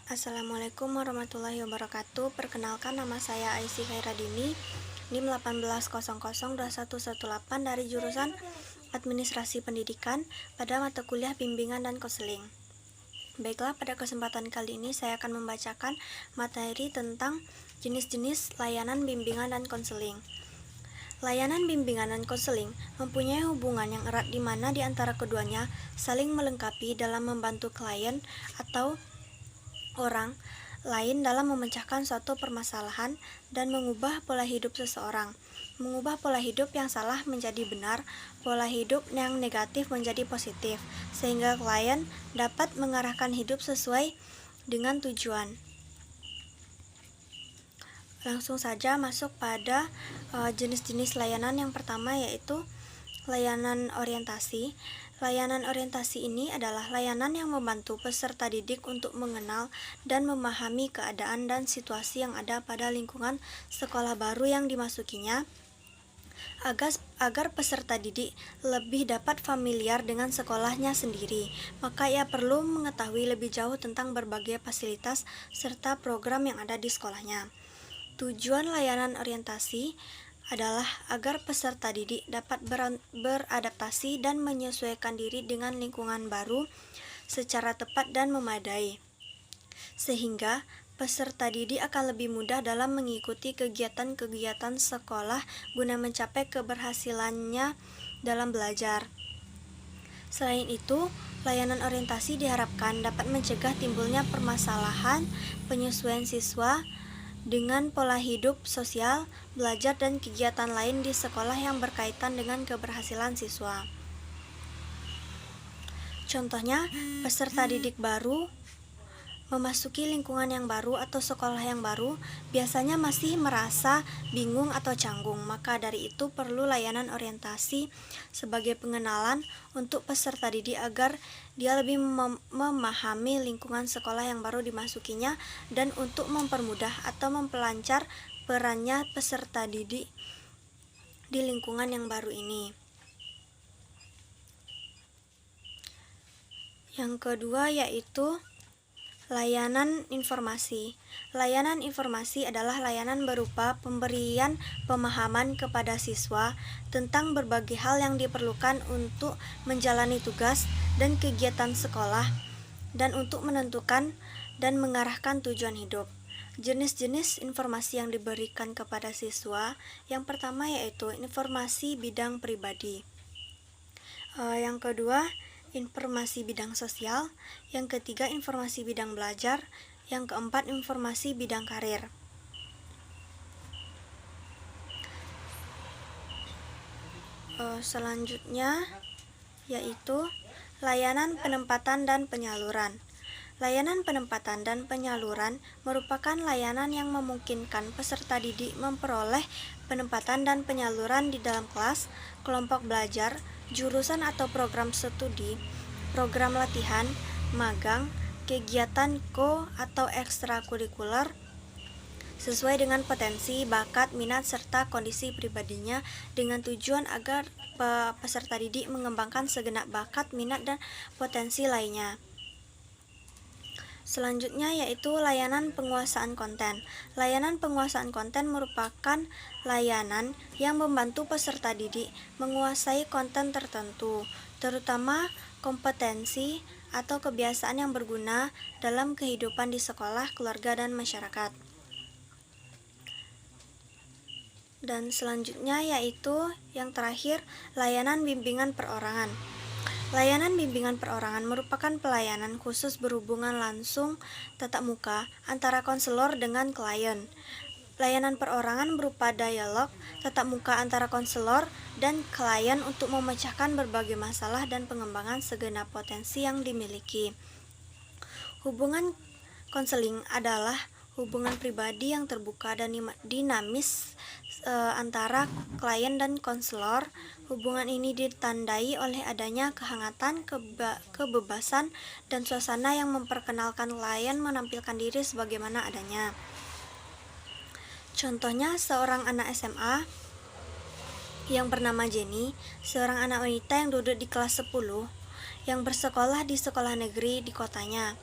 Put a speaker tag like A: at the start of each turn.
A: Assalamualaikum warahmatullahi wabarakatuh. Perkenalkan, nama saya Aisy Khairadini, NIM 18002118 dari jurusan Administrasi Pendidikan pada mata kuliah Bimbingan dan Konseling. Baiklah, pada kesempatan kali ini saya akan membacakan materi tentang jenis-jenis layanan bimbingan dan konseling. Layanan bimbingan dan konseling mempunyai hubungan yang erat di mana di antara keduanya saling melengkapi dalam membantu klien atau orang lain dalam memecahkan suatu permasalahan dan mengubah pola hidup seseorang. Mengubah pola hidup yang salah menjadi benar, pola hidup yang negatif menjadi positif, sehingga klien dapat mengarahkan hidup sesuai dengan tujuan. Langsung saja masuk pada jenis-jenis layanan. Yang pertama yaitu layanan orientasi. Layanan orientasi ini adalah layanan yang membantu peserta didik untuk mengenal dan memahami keadaan dan situasi yang ada pada lingkungan sekolah baru yang dimasukinya, agar peserta didik lebih dapat familiar dengan sekolahnya sendiri. Maka ia perlu mengetahui lebih jauh tentang berbagai fasilitas serta program yang ada di sekolahnya. Tujuan layanan orientasi adalah agar peserta didik dapat beradaptasi dan menyesuaikan diri dengan lingkungan baru secara tepat dan memadai, sehingga peserta didik akan lebih mudah dalam mengikuti kegiatan-kegiatan sekolah guna mencapai keberhasilannya dalam belajar. Selain itu, layanan orientasi diharapkan dapat mencegah timbulnya permasalahan penyesuaian siswa dengan pola hidup sosial, belajar, dan kegiatan lain di sekolah yang berkaitan dengan keberhasilan siswa. Contohnya, peserta didik baru memasuki lingkungan yang baru atau sekolah yang baru biasanya masih merasa bingung atau canggung. Maka dari itu perlu layanan orientasi sebagai pengenalan untuk peserta didik agar dia lebih memahami lingkungan sekolah yang baru dimasukinya dan untuk mempermudah atau memperlancar perannya peserta didik di lingkungan yang baru ini. Yang kedua yaitu layanan informasi. Layanan informasi adalah layanan berupa pemberian pemahaman kepada siswa tentang berbagai hal yang diperlukan untuk menjalani tugas dan kegiatan sekolah dan untuk menentukan dan mengarahkan tujuan hidup. Jenis-jenis informasi yang diberikan kepada siswa, yang pertama yaitu informasi bidang pribadi. Yang kedua, informasi bidang sosial. Yang ketiga, informasi bidang belajar. Yang keempat, informasi bidang karir. Selanjutnya yaitu layanan penempatan dan penyaluran. Layanan penempatan dan penyaluran merupakan layanan yang memungkinkan peserta didik memperoleh penempatan dan penyaluran di dalam kelas, kelompok belajar, jurusan atau program studi, program latihan, magang, kegiatan atau ekstrakurikuler sesuai dengan potensi, bakat, minat, serta kondisi pribadinya dengan tujuan agar peserta didik mengembangkan segenap bakat, minat, dan potensi lainnya. Selanjutnya yaitu layanan penguasaan konten. Layanan penguasaan konten merupakan layanan yang membantu peserta didik menguasai konten tertentu, terutama kompetensi atau kebiasaan yang berguna dalam kehidupan di sekolah, keluarga, dan masyarakat. Dan selanjutnya yaitu yang terakhir, layanan bimbingan perorangan. Layanan bimbingan perorangan merupakan pelayanan khusus berhubungan langsung tatap muka antara konselor dengan klien. Layanan perorangan berupa dialog tatap muka antara konselor dan klien untuk memecahkan berbagai masalah dan pengembangan segenap potensi yang dimiliki. Hubungan konseling adalah hubungan pribadi yang terbuka dan dinamis antara klien dan konselor. Hubungan ini ditandai oleh adanya kehangatan, kebebasan, dan suasana yang memperkenalkan klien menampilkan diri sebagaimana adanya. Contohnya, seorang anak SMA yang bernama Jenny, seorang anak wanita yang duduk di kelas 10, yang bersekolah di sekolah negeri di kotanya.